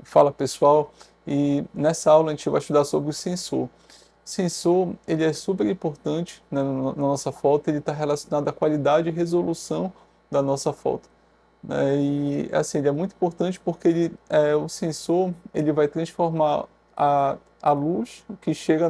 Fala pessoal, e nessa aula a gente vai estudar sobre o sensor. O sensor ele é super importante, né, na nossa foto, ele está relacionado à qualidade e resolução da nossa foto, né, e assim, ele é muito importante porque o sensor ele vai transformar a luz que chega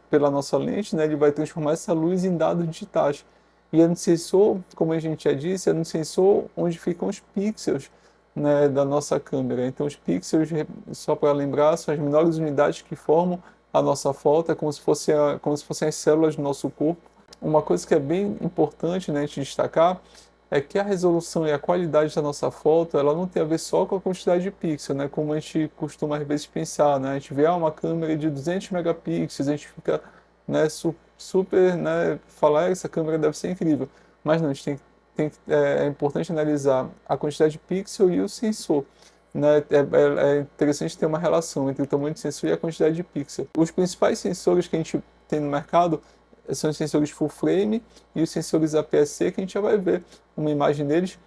pela nossa lente, né, ele vai transformar essa luz em dados digitais. E é no sensor, como a gente já disse, é no sensor onde ficam os pixels, né, da nossa câmera. Então, os pixels, só para lembrar, são as menores unidades que formam a nossa foto, é como se fossem as células do nosso corpo. Uma coisa que é bem importante, né, a gente destacar é que a resolução e a qualidade da nossa foto, ela não tem a ver só com a quantidade de pixels, né, como a gente costuma às vezes pensar, né, a gente vê uma câmera de 200 megapixels, a gente fica, né, super, né, falar, essa câmera deve ser incrível, mas não, a gente é importante analisar a quantidade de pixel e o sensor. Né? É interessante ter uma relação entre o tamanho do sensor e a quantidade de pixel. Os principais sensores que a gente tem no mercado são os sensores full frame e os sensores APS-C, que a gente já vai ver uma imagem deles.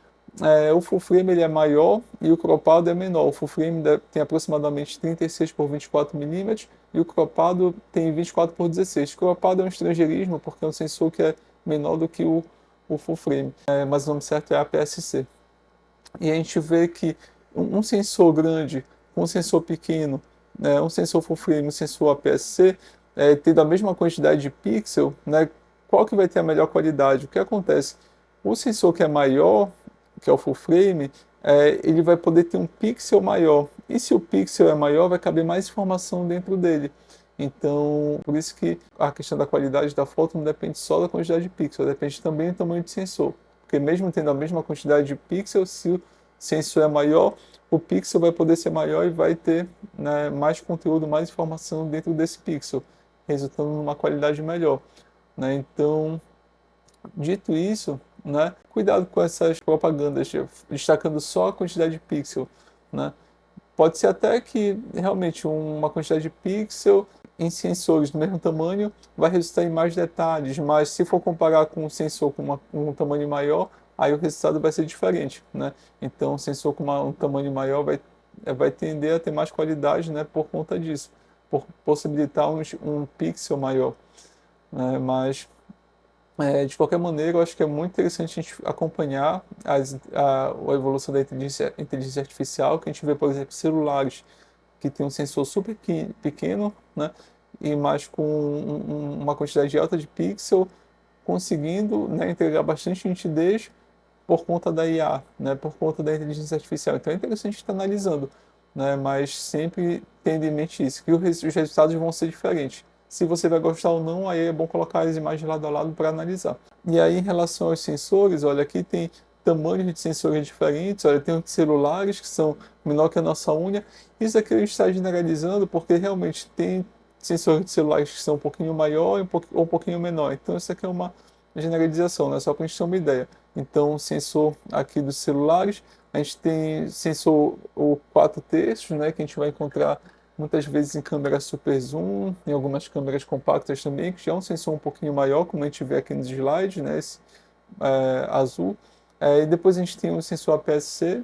O full frame ele é maior e o cropado é menor. O full frame tem aproximadamente 36 por 24 milímetros e o cropado tem 24 por 16. O cropado é um estrangeirismo porque é um sensor que é menor do que o full frame, mas o nome certo é APS-C. E a gente vê que um sensor grande com um sensor pequeno, né, um sensor full frame, um sensor APS-C, tendo a mesma quantidade de pixel, né, qual que vai ter a melhor qualidade? O que acontece? O sensor que é maior, que é o full frame, ele vai poder ter um pixel maior. E se o pixel é maior, vai caber mais informação dentro dele. Então, por isso que a questão da qualidade da foto não depende só da quantidade de pixels, depende também do tamanho do sensor. Porque mesmo tendo a mesma quantidade de pixels, se o sensor é maior, o pixel vai poder ser maior e vai ter, né, mais conteúdo, mais informação dentro desse pixel, resultando numa qualidade melhor. Né? Então, dito isso, né, cuidado com essas propagandas, destacando só a quantidade de pixel. Né? Pode ser até que realmente uma quantidade de pixel em sensores do mesmo tamanho vai resultar em mais detalhes, mas se for comparar com um sensor com um tamanho maior, aí o resultado vai ser diferente, né? Então, um sensor com um tamanho maior vai tender a ter mais qualidade, né, por conta disso, por possibilitar um pixel maior, né? Mas de qualquer maneira, eu acho que é muito interessante a gente acompanhar a evolução da inteligência artificial, que a gente vê, por exemplo, celulares que tem um sensor super pequeno, né, e mais com uma quantidade alta de pixel, conseguindo, né, entregar bastante nitidez por conta da IA, né, por conta da inteligência artificial. Então é interessante estar analisando, né, mas sempre tendo em mente isso, que os resultados vão ser diferentes. Se você vai gostar ou não, aí é bom colocar as imagens lado a lado para analisar. E aí, em relação aos sensores, olha, aqui tem tamanhos de sensores diferentes, olha, tem os celulares que são menor que a nossa unha. Isso aqui a gente está generalizando porque realmente tem sensores de celulares que são um pouquinho maior ou um pouquinho menor. Então, isso aqui é uma generalização, né? Só para a gente ter uma ideia. Então, sensor aqui dos celulares, a gente tem sensor o 4 terços, né, que a gente vai encontrar muitas vezes em câmeras super zoom, em algumas câmeras compactas também, que já é um sensor um pouquinho maior, como a gente vê aqui nos slides, né, esse, azul. E depois a gente tem o sensor APS-C,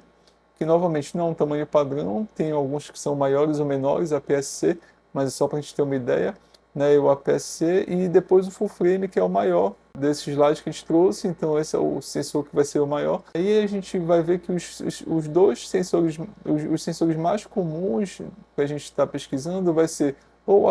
que novamente não é um tamanho padrão, tem alguns que são maiores ou menores, APS-C, mas é só para a gente ter uma ideia, né, o APS-C, e depois o full frame, que é o maior desses slides que a gente trouxe, então esse é o sensor que vai ser o maior. Aí a gente vai ver que os dois sensores, os sensores mais comuns que a gente está pesquisando vai ser ou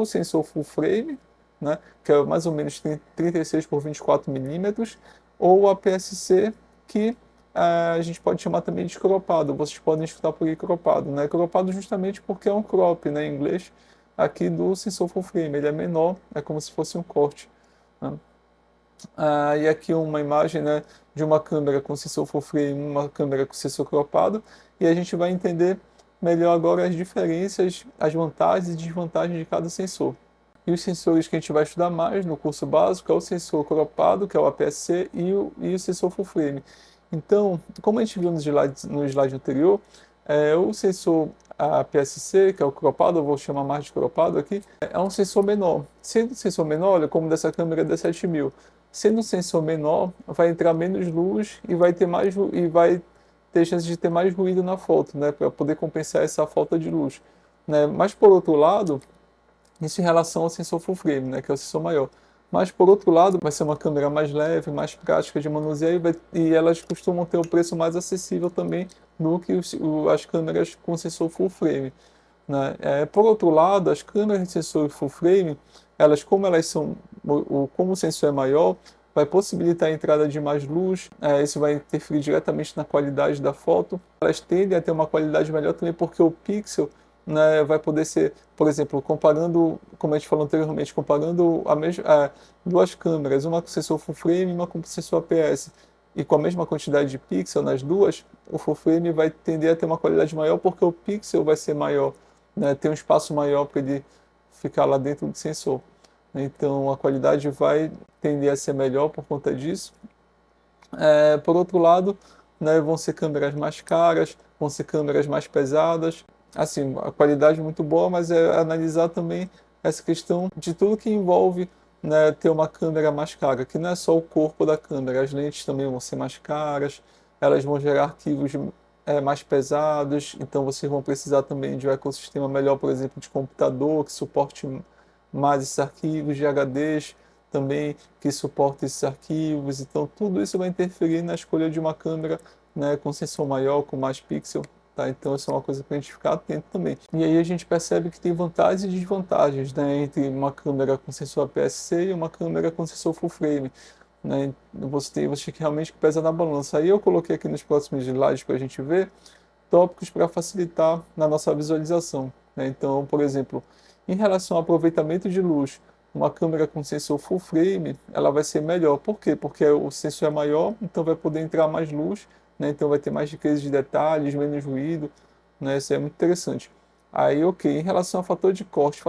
o sensor full frame, né, que é mais ou menos 36 por 24 milímetros, ou o APS-C, que a gente pode chamar também de cropado. Vocês podem escutar por aí cropado, né? Cropado justamente porque é um crop, né, em inglês, aqui do sensor full frame. Ele é menor, é como se fosse um corte. Né? E aqui uma imagem, né, de uma câmera com sensor full frame, uma câmera com sensor cropado, e a gente vai entender melhor agora as diferenças, as vantagens e desvantagens de cada sensor. E os sensores que a gente vai estudar mais no curso básico é o sensor cropado, que é o APS-C, e o sensor full frame. Então, como a gente viu no slide anterior, o sensor APS-C, que é o cropado, eu vou chamar mais de cropado aqui, é um sensor menor. Sendo um sensor menor, olha, como dessa câmera é D7000, sendo um sensor menor, vai entrar menos luz e vai ter mais e vai ter chance de ter mais ruído na foto, né, para poder compensar essa falta de luz, né? Mas por outro lado, isso em relação ao sensor full frame, né, que é o sensor maior. Mas por outro lado, vai ser uma câmera mais leve, mais prática de manuseio e elas costumam ter o preço mais acessível também do que as câmeras com sensor full frame, né? Por outro lado, as câmeras de sensor full frame, elas como elas são, como o sensor é maior, vai possibilitar a entrada de mais luz, isso vai interferir diretamente na qualidade da foto. Elas tendem a ter uma qualidade melhor também porque o pixel, né, vai poder ser, por exemplo, comparando, como a gente falou anteriormente, comparando duas câmeras, uma com sensor full frame e uma com sensor APS, e com a mesma quantidade de pixel nas duas, o full frame vai tender a ter uma qualidade maior porque o pixel vai ser maior, né, ter um espaço maior para ele ficar lá dentro do sensor. Então a qualidade vai tender a ser melhor por conta disso. Por outro lado, né, vão ser câmeras mais caras, vão ser câmeras mais pesadas. Assim, a qualidade é muito boa, mas é analisar também essa questão de tudo que envolve, né, ter uma câmera mais cara, que não é só o corpo da câmera, as lentes também vão ser mais caras, elas vão gerar arquivos mais pesados, então vocês vão precisar também de um ecossistema melhor, por exemplo, de computador que suporte mais esses arquivos de HDs também que suporte esses arquivos. Então, tudo isso vai interferir na escolha de uma câmera, né, com sensor maior, com mais pixel. Tá? Então, isso é uma coisa para a gente ficar atento também. E aí a gente percebe que tem vantagens e desvantagens, né, entre uma câmera com sensor APS-C e uma câmera com sensor full frame. Né? Você tem que realmente pesar na balança. Aí eu coloquei aqui nos próximos slides para a gente ver tópicos para facilitar na nossa visualização, né? Então, por exemplo, em relação ao aproveitamento de luz, uma câmera com sensor full frame, ela vai ser melhor. Por quê? Porque o sensor é maior, então vai poder entrar mais luz, né? Então vai ter mais riqueza de detalhes, menos ruído, né? Isso é muito interessante. Aí, ok, em relação ao fator de corte,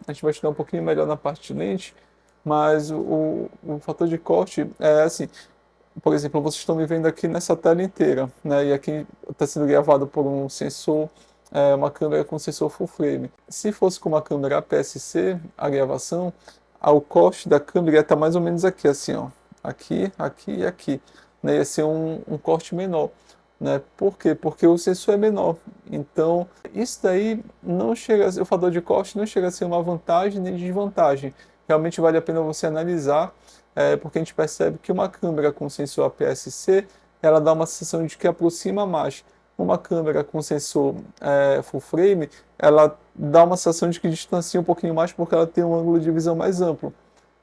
a gente vai estudar um pouquinho melhor na parte de lente, mas o fator de corte é assim, por exemplo, vocês estão me vendo aqui nessa tela inteira, né? E aqui está sendo gravado por um sensor, uma câmera com sensor full frame. Se fosse com uma câmera APS-C, a gravação, o corte da câmera ia estar mais ou menos aqui, assim, ó. Aqui, aqui e aqui. Né? Ia ser um corte menor. Né? Por quê? Porque o sensor é menor. Então, isso daí não chega, o fator de corte não chega a ser uma vantagem nem desvantagem. Realmente vale a pena você analisar, porque a gente percebe que uma câmera com sensor APS-C, ela dá uma sensação de que aproxima mais. Uma câmera com sensor full frame, ela dá uma sensação de que distancia um pouquinho mais porque ela tem um ângulo de visão mais amplo.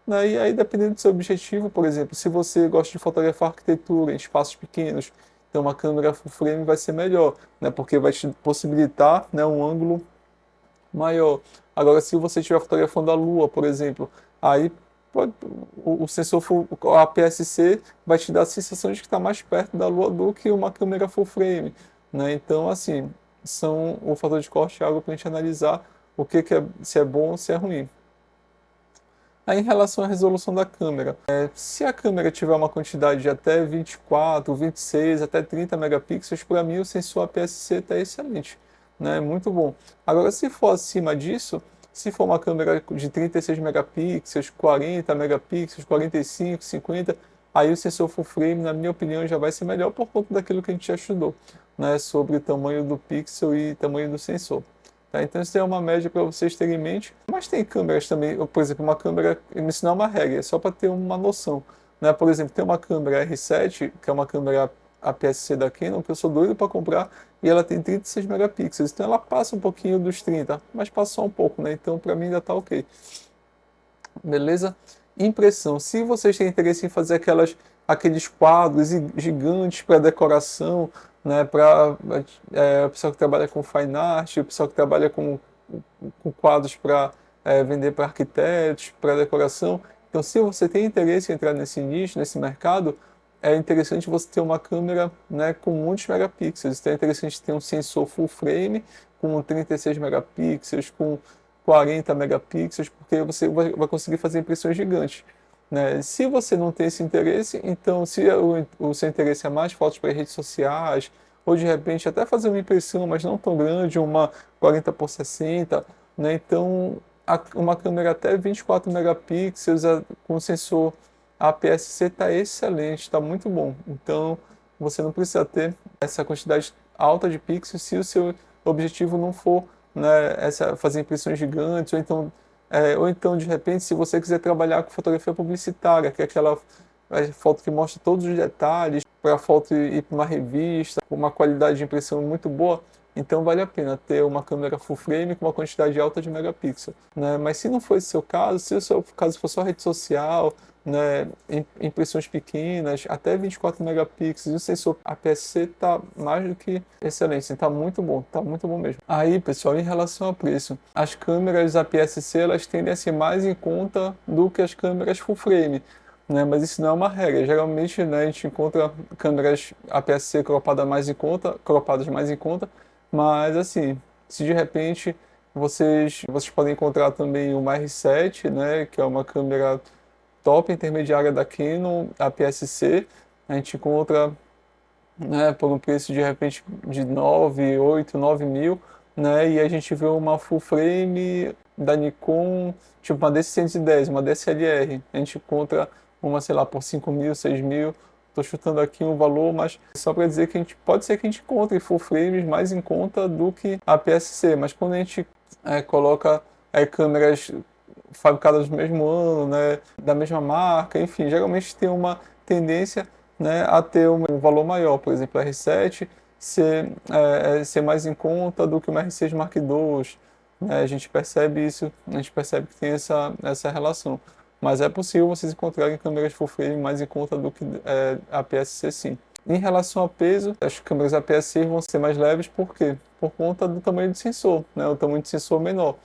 Né? E aí, dependendo do seu objetivo, por exemplo, se você gosta de fotografar arquitetura em espaços pequenos, então uma câmera full frame vai ser melhor, né? Porque vai te possibilitar, né, um ângulo maior. Agora, se você estiver fotografando a Lua, por exemplo, aí o sensor APS-C vai te dar a sensação de que está mais perto da Lua do que uma câmera full frame, né? Então, assim, o fator de corte é algo para a gente analisar que é, se é bom ou se é ruim. Aí, em relação à resolução da câmera, se a câmera tiver uma quantidade de até 24, 26, até 30 megapixels, para mim o sensor APS-C está excelente, né? Muito bom. Agora, se for acima disso, se for uma câmera de 36 megapixels, 40 megapixels, 45, 50, aí o sensor full frame, na minha opinião, já vai ser melhor por conta daquilo que a gente já estudou, né? Sobre o tamanho do pixel e tamanho do sensor. Tá? Então isso é uma média para vocês terem em mente. Mas tem câmeras também, por exemplo, uma câmera, isso não é uma regra, é só para ter uma noção. Né? Por exemplo, tem uma câmera R7, que é uma câmera APS-C da Canon, que eu sou doido para comprar, e ela tem 36 megapixels. Então ela passa um pouquinho dos 30, mas passa só um pouco, né? Então para mim ainda está ok. Beleza? Impressão. Se vocês têm interesse em fazer aqueles quadros gigantes para decoração, né, para o pessoal que trabalha com fine art, o pessoal que trabalha com quadros para vender para arquitetos, para decoração. Então, se você tem interesse em entrar nesse nicho, nesse mercado, é interessante você ter uma câmera, né, com muitos megapixels. Então, é interessante ter um sensor full frame com 36 megapixels, com 40 megapixels, porque você vai conseguir fazer impressões gigantes. Né? Se você não tem esse interesse, então se o seu interesse é mais fotos para redes sociais, ou de repente até fazer uma impressão, mas não tão grande, uma 40 por 60, né? Então uma câmera até 24 megapixels com sensor APS-C está excelente, está muito bom. Então você não precisa ter essa quantidade alta de pixels se o seu objetivo não for, né, fazer impressões gigantes, ou então, de repente, se você quiser trabalhar com fotografia publicitária, que é aquela foto que mostra todos os detalhes, para a foto ir para uma revista, com uma qualidade de impressão muito boa, então vale a pena ter uma câmera full frame com uma quantidade alta de megapixels, né? Mas se não for esse seu caso, se o seu caso for só rede social, né, impressões pequenas, até 24 megapixels, e o sensor APS-C está mais do que excelente, está muito bom mesmo. Aí, pessoal, em relação ao preço, as câmeras APS-C elas tendem a ser mais em conta do que as câmeras full frame, né, mas isso não é uma regra. Geralmente, né, a gente encontra câmeras APS-C cropadas mais em conta, mas assim, se de repente vocês podem encontrar também uma R7, né, que é uma câmera top intermediária da Canon, APS-C, a gente encontra, né, por um preço de repente de 9, 8, 9 mil, né, e a gente vê uma full frame da Nikon, tipo uma D610, uma DSLR, a gente encontra uma, sei lá, por 5 mil, 6 mil, estou chutando aqui um valor, mas só para dizer que pode ser que a gente encontre full frames mais em conta do que a APS-C, mas quando a gente coloca câmeras fabricadas no mesmo ano, né, da mesma marca, enfim, geralmente tem uma tendência, né, a ter um valor maior. Por exemplo, a R7 ser mais em conta do que uma R6 Mark II, né, a gente percebe isso, a gente percebe que tem essa relação. Mas é possível vocês encontrarem câmeras full frame mais em conta do que a APS-C, sim. Em relação ao peso, as câmeras APS-C vão ser mais leves, por quê? Por conta do tamanho do sensor, né, o tamanho do sensor menor.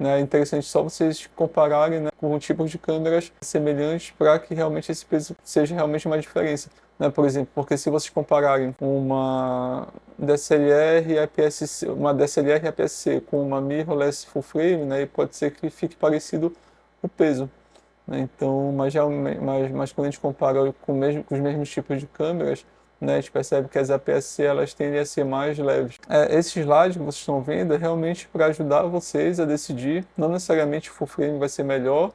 É interessante só vocês compararem, né, com tipos de câmeras semelhantes para que realmente esse peso seja realmente uma diferença. Né? Por exemplo, porque se vocês compararem uma DSLR APS-C com uma mirrorless full frame, né, pode ser que fique parecido o peso. Né? Então, mas quando a gente compara com os mesmos tipos de câmeras, né, a gente percebe que as APS-C elas tendem a ser mais leves. Esse slide que vocês estão vendo é realmente para ajudar vocês a decidir, não necessariamente o full frame vai ser melhor,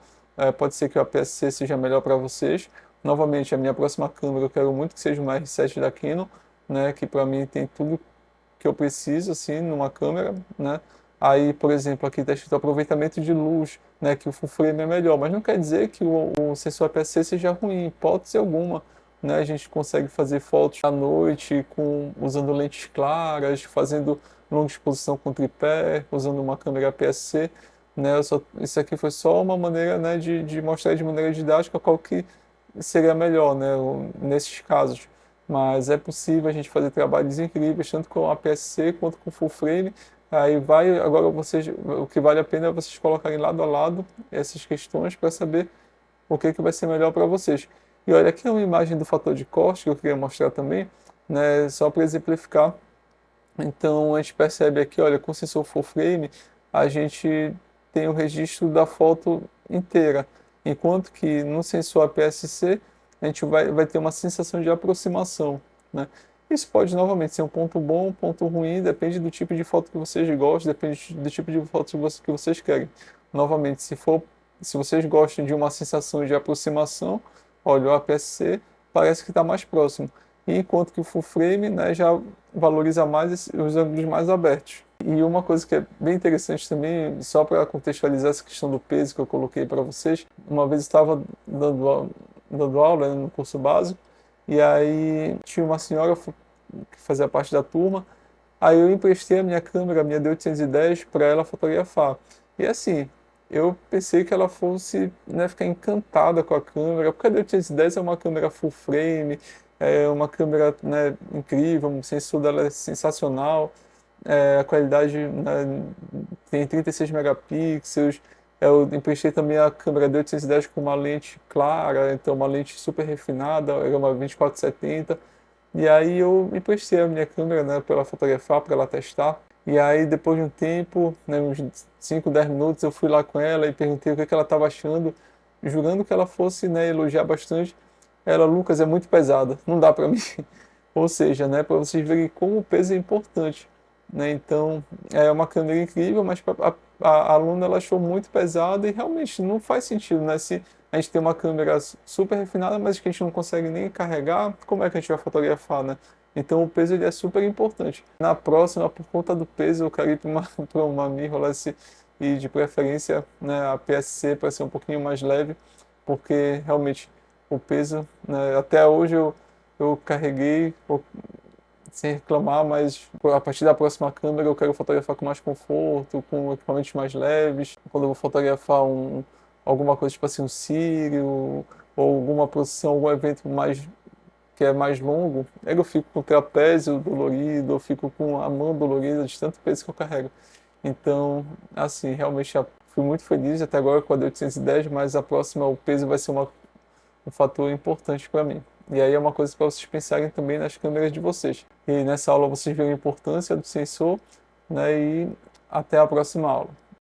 pode ser que o APS-C seja melhor para vocês. Novamente, a minha próxima câmera eu quero muito que seja uma R7 da Canon, né, que para mim tem tudo que eu preciso assim numa câmera, né? Aí, por exemplo, aqui está escrito aproveitamento de luz, né, que o full frame é melhor, mas não quer dizer que o sensor APS-C seja ruim, em hipótese alguma. Né, a gente consegue fazer fotos à noite usando lentes claras, fazendo longa exposição com tripé, usando uma câmera APS-C. Né, isso aqui foi só uma maneira, né, de mostrar de maneira didática qual que seria melhor, né, nesses casos. Mas é possível a gente fazer trabalhos incríveis, tanto com APS-C quanto com full frame. Agora o que vale a pena é vocês colocarem lado a lado essas questões para saber o que vai ser melhor para vocês. E olha, aqui é uma imagem do fator de corte que eu queria mostrar também, né, só para exemplificar. Então a gente percebe aqui, olha, com o sensor full frame, a gente tem o registro da foto inteira, enquanto que no sensor APS-C a gente vai ter uma sensação de aproximação, né? Isso pode novamente ser um ponto bom, um ponto ruim, depende do tipo de foto que vocês gostam, depende do tipo de foto que vocês querem. Novamente, se vocês gostam de uma sensação de aproximação, olha, o APS-C parece que está mais próximo. E enquanto que o full frame, né, já valoriza mais os ângulos mais abertos. E uma coisa que é bem interessante também, só para contextualizar essa questão do peso que eu coloquei para vocês, uma vez estava dando aula, né, no curso básico, e aí tinha uma senhora que fazia parte da turma, aí eu emprestei a minha câmera, a minha D810, para ela fotografar. E assim, eu pensei que ela fosse, né, ficar encantada com a câmera, porque a D810 é uma câmera full frame, é uma câmera, né, incrível, o sensor dela é sensacional, a qualidade, né, tem 36 megapixels, eu emprestei também a câmera D810 com uma lente clara, então uma lente super refinada, era uma 2470, e aí eu emprestei a minha câmera, né, para ela fotografar, para ela testar. E aí, depois de um tempo, né, uns 5, 10 minutos, eu fui lá com ela e perguntei o que ela estava achando, jurando que ela fosse, né, elogiar bastante. Ela, Lucas, é muito pesada, não dá para mim. Ou seja, né, para vocês verem como o peso é importante. né? Então, é uma câmera incrível, mas a aluna ela achou muito pesada e realmente não faz sentido, né? Se a gente tem uma câmera super refinada, mas que a gente não consegue nem carregar, como é que a gente vai fotografar, né? Então o peso ele é super importante. Na próxima, por conta do peso, eu quero ir para uma, para uma mirrorless e de preferência, né, a PSC para ser um pouquinho mais leve, porque realmente o peso, né, até hoje eu carreguei sem reclamar, mas a partir da próxima câmera eu quero fotografar com mais conforto, com equipamentos mais leves. Quando eu vou fotografar alguma coisa tipo assim, um círio, ou alguma posição, algum evento mais que é mais longo, aí eu fico com o trapézio dolorido, eu fico com a mão dolorida de tanto peso que eu carrego. Então, assim, realmente já fui muito feliz até agora com a D810, mas a próxima, o peso vai ser um fator importante para mim. E aí é uma coisa para vocês pensarem também nas câmeras de vocês. E nessa aula vocês viram a importância do sensor, né? E até a próxima aula.